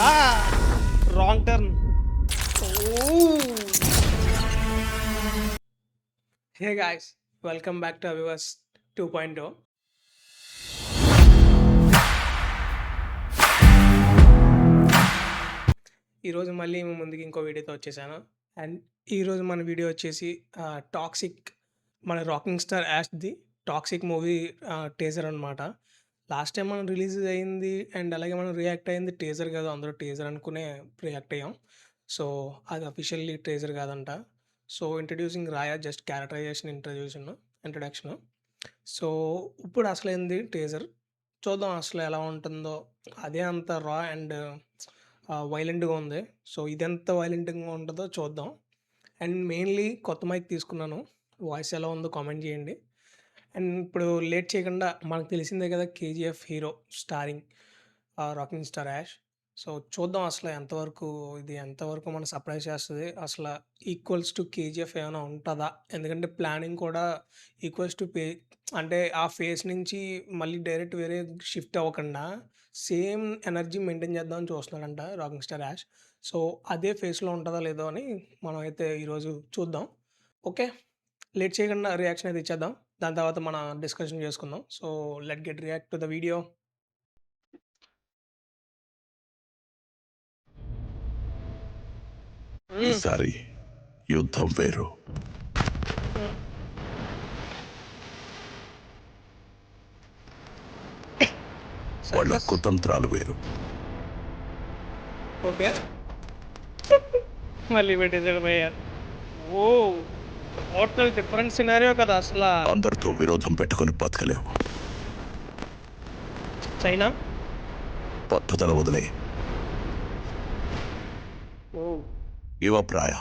Wrong turn. Hey guys, welcome back to అవివర్స్ 2.0. ఈరోజు మళ్ళీ మీ ముందుకి ఇంకో వీడియోతో వచ్చేసాను. అండ్ ఈరోజు మన వీడియో వచ్చేసి టాక్సిక్, మన రాకింగ్ స్టార్ యాష్ది టాక్సిక్ మూవీ టీజర్ అనమాట. లాస్ట్ టైం మనం రిలీజ్ అయింది అండ్ అలాగే మనం రియాక్ట్ అయింది టీజర్ కాదు, అందరూ టీజర్ అనుకునే రియాక్ట్ అయ్యాం. సో అది అఫీషియల్లీ టీజర్ కాదంట. So introducing Raya, just characterization introduction. So ఇప్పుడు అసలు ఏంది టీజర్ చూద్దాం అసలు ఎలా ఉంటుందో. అదే అంత రా అండ్ వైలెంట్గా ఉంది. సో ఇదెంత వైలెంట్గా ఉంటుందో చూద్దాం. అండ్ మెయిన్లీ కొత్త మైక్ తీసుకున్నాను, వాయిస్ ఎలా ఉందో కామెంట్ చేయండి. అండ్ ఇప్పుడు లేట్ చేయకుండా, మనకు తెలిసిందే కదా KGF hero starring rocking star Yash. So చూద్దాం అసలు ఎంతవరకు మన సర్ప్రైజ్ చేస్తుంది. అసలు ఈక్వల్స్ టు కేజీఎఫ్ ఏమైనా ఉంటుందా? ఎందుకంటే ప్లానింగ్ కూడా ఈక్వల్స్ టు అంటే ఆ ఫేస్ నుంచి మళ్ళీ డైరెక్ట్ వేరే షిఫ్ట్ అవ్వకుండా సేమ్ ఎనర్జీ మెయింటైన్ చేద్దామని చూస్తున్నాడంట రాకింగ్ స్టార్ యాష్. సో అదే ఫేస్లో ఉంటుందా లేదో అని మనం అయితే ఈరోజు చూద్దాం. ఓకే, లేట్ చేయకుండా రియాక్షన్ అయితే ఇచ్చేద్దాం. దాని తర్వాత మన డిస్కషన్ చేసుకుందాం. So let get react to the video. ఈసారి యుద్ధం వేరు. వాళ్ళ కుతంత్రాలు వేరు. ఓకే, మళ్ళీ పెట్టేసాడు భయ్య. ఓ టోటల్ డిఫరెంట్ సినారియో కదా అసలు. అందరితో విరోధం పెట్టుకుని బతకలేవు. చైనా పట్టుదల వదిలే యువప్రాయ.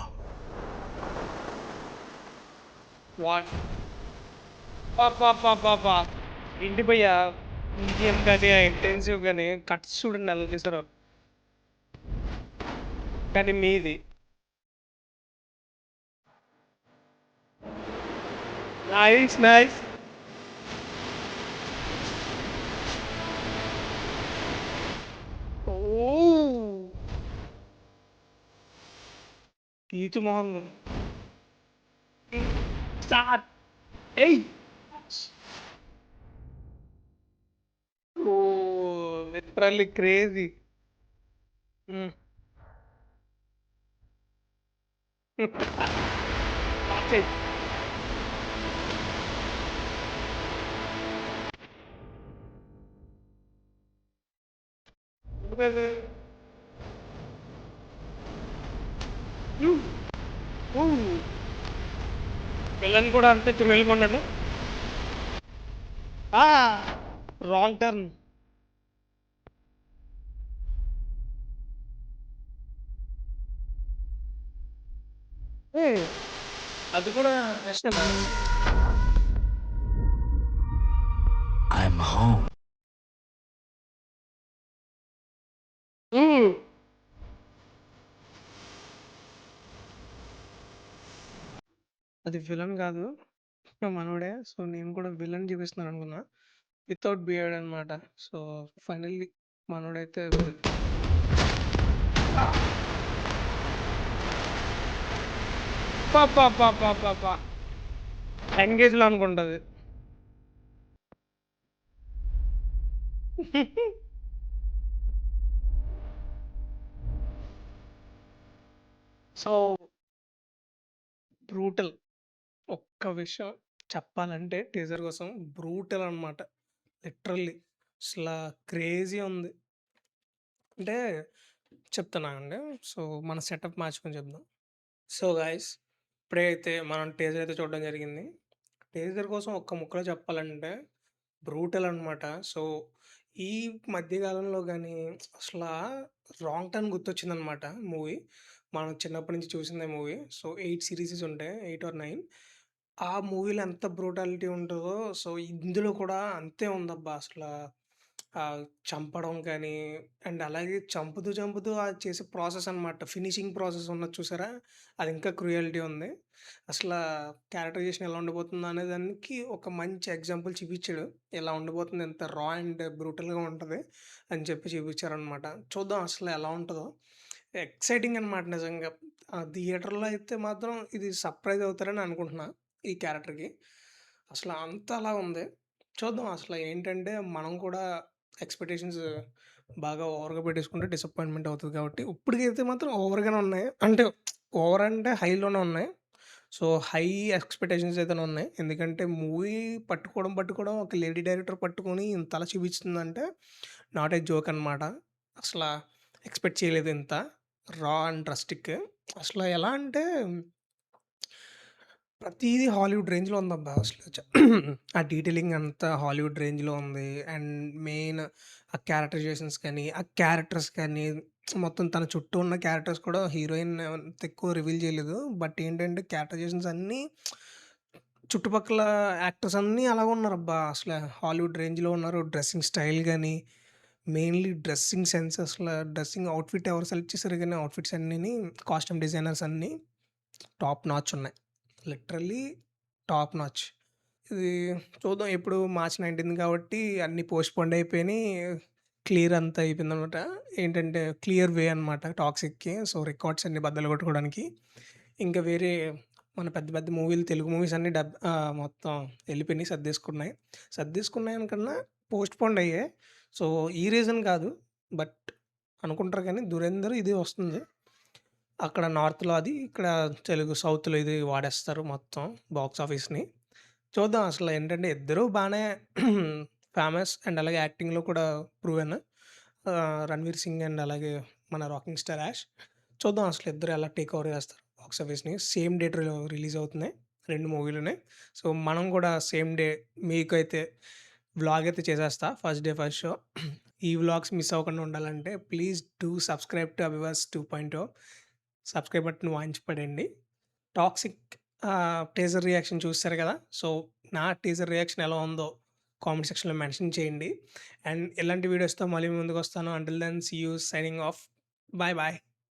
వాట్ పాపా ఇంటి భయ్య, మీడియం కానీ ఇంటెన్సివ్ కానీ కట్స్ చూడండి అలా చేశారు. కానీ మీది నైస్. ఓ తీతు మొహం స్టార్ట్. ఏయ్ ఓ లిటరల్లీ క్రేజీ. విలన్ కూడా అంతే చురుకున్నాడు. Wrong turn. అది కూడా ప్రశ్న. I'm home. అది విలన్ కాదు, మనోడే. సో నేను కూడా విలన్ చూపిస్తున్నాను అనుకున్నా, వితౌట్ బియర్డ్ అనమాట. సో ఫైనల్లీ మనోడైతే ఎంగేజ్లో అనుకుంటుంది. So brutal. ఒక్క విషయం చెప్పాలంటే టీజర్ కోసం బ్రూటల్ అనమాట. లిటరల్లీ అసలు క్రేజీ ఉంది. అంటే చెప్తున్నానండి. సో మన సెటప్ మార్చుకొని చెప్దాం. సో గాయస్, ఇప్పుడే అయితే మనం టీజర్ అయితే చూడడం జరిగింది. టీజర్ కోసం ఒక్క ముక్కలో చెప్పాలంటే బ్రూటల్ అనమాట. సో ఈ మధ్యకాలంలో కానీ అసలు రాంగ్ టర్న్ గుర్తొచ్చిందనమాట మూవీ. మనం చిన్నప్పటి నుంచి చూసిందే మూవీ. సో 8 సిరీసెస్ ఉంటాయి, 8 ఆర్ 9. ఆ మూవీలో ఎంత బ్రూటాలిటీ ఉంటుందో సో ఇందులో కూడా అంతే ఉందబ్బా. అసలు చంపడం కానీ, అండ్ అలాగే చంపుతూ అది చేసే ప్రాసెస్ అనమాట. ఫినిషింగ్ ప్రాసెస్ ఉన్నది చూసారా? అది ఇంకా క్రూయల్టీ ఉంది. అసలా క్యారెక్టరైజేషన్ ఎలా ఉండబోతుందో అనే దానికి ఒక మంచి ఎగ్జాంపుల్ చూపిచ్చాడు. ఇలా ఉండబోతుంది ఇంత రా అండ్ బ్రూటల్‌గా ఉంటది అని చెప్పి చూపిచ్చారనమాట. చూద్దాం అసలు ఎలా ఉంటదో. ఎక్సైటింగ్ అనమాట నిజంగా. థియేటర్‌లో అయితే మాత్రం ఇది సర్ప్రైజ్ అవుతారని అనుకుంటున్నా ఈ క్యారెక్టర్‌కి. అసల అంతలా ఉంది. చూద్దాం అసల ఏంటంటే మనం కూడా ఎక్స్‌పెక్టేషన్స్ బాగా ఓవర్‌గా పెట్టేసుకుంటే డిసప్పాయింట్‌మెంట్ అవుతది కాబట్టి, ఇప్పటికైతే మాత్రం ఓవర్‌గానే ఉన్నాయి. అంటే ఓవర్ అంటే హైలోనే ఉన్నాయి. సో, హై ఎక్స్‌పెక్టేషన్స్ అయితేనే ఉన్నాయి. ఎందుకంటే మూవీ పట్టుకోవడం ఒక లేడీ డైరెక్టర్ పట్టుకొని ఇంతలా చూపిస్తుందంటే నాట్ ఏ జోక్ అనమాట. అసల ఎక్స్‌పెక్ట్ చేయలేదు ఇంత రా అండ్ రస్టిక్. అసల ఎలా అంటే ప్రతీదీ హాలీవుడ్ రేంజ్‌లో ఉందబ్బా! అసలు ఆ డీటెయిలింగ్ అంతా హాలీవుడ్ రేంజ్‌లో ఉంది. అండ్ మెయిన్ ఆ క్యారెక్టరైజేషన్స్ కానీ, ఆ క్యారెక్టర్స్ కానీ, మొత్తం తన చుట్టూ ఉన్న క్యారెక్టర్స్ కూడా హీరోయిన్ అంత ఎక్కువ రివీల్ చేయలేదు. బట్ ఏంటంటే క్యారెక్టరైజేషన్స్ అన్నీ చుట్టుపక్కల యాక్టర్స్ అన్నీ అలాగే ఉన్నారబ్బా! అసల హాలీవుడ్ రేంజ్‌లో ఉన్నారు. డ్రెస్సింగ్ స్టైల్ గాని, మెయిన్‌లీ డ్రెస్సింగ్ సెన్స్ అసల డ్రెస్సింగ్ అవుట్‌ఫిట్ ఎవరు సెలెక్ట్ చేసారో గాని అవుట్‌ఫిట్స్ అన్నీని కాస్ట్యూమ్ డిజైనర్స్ అన్నీ టాప్ నాచ్ ఉన్నాయి. Literally top notch. ఇది చూద్దాం ఎప్పుడు మార్చ్ 19 కాబట్టి అన్నీ పోస్ట్‌పోన్డ్ అయిపోయినియి. క్లియర్ అంతా అయిపోయిందనమాట. ఏంటంటే క్లియర్ వే అనమాట టాక్సిక్‌కి. సో, రికార్డ్స్ అన్నీ బద్దలు కొట్టుకోవడానికి. ఇంకా వేరే మన పెద్ద పెద్ద మూవీలు తెలుగు మూవీస్ అన్నీ మొత్తం ఎళ్ళిపోయినియి. సర్దేసుకున్నాయని కన్నా పోస్ట్‌పోన్డ్ అయ్యాయి. సో, ఈ రీజన్ కాదు. బట్ అనుకుంటారు కానీ 'ధురేందర్' ఇది వస్తుంది. అక్కడ నార్త్‌లో అది, ఇక్కడ తెలుగు సౌత్‌లో ఇది వాడేస్తారు మొత్తం బాక్స్ ఆఫీస్‌ని. చూద్దాం అసలు ఏంటంటే ఇద్దరూ బానే ఫేమస్ అండ్ అలాగే యాక్టింగ్‌లో కూడా ప్రూవెన్. 'రణ్వీర్ సింగ్' అండ్ అలాగే మన 'రాకింగ్ స్టార్ యాష్.' చూద్దాం అసలు ఇద్దరు ఎలా టేక్ ఓవర్ చేస్తారు బాక్స్ ఆఫీస్‌ని. సేమ్ డేట్‌లో రిలీజ్ అవుతున్నాయి 2 మూవీలుని. సో, మనం కూడా సేమ్ డే మీకైతే వ్లాగ్ అయితే చేసేస్తా. First day first show. ఈ వ్లాగ్స్ మిస్ అవ్వకుండా ఉండాలంటే please do subscribe to Abhivas 2.0. Subscribe button వాయించి పడేయండి. టాక్సిక్ టీజర్ రియాక్షన్ చూసారు కదా! సో, నా టీజర్ రియాక్షన్ ఎలా ఉందో కామెంట్ సెక్షన్‌లో మెన్షన్ చేయండి. అండ్ ఇలాంటి వీడియోస్‌తో మళ్ళీ మీ ముందుకొస్తాను. Until then see you signing off. Bye bye.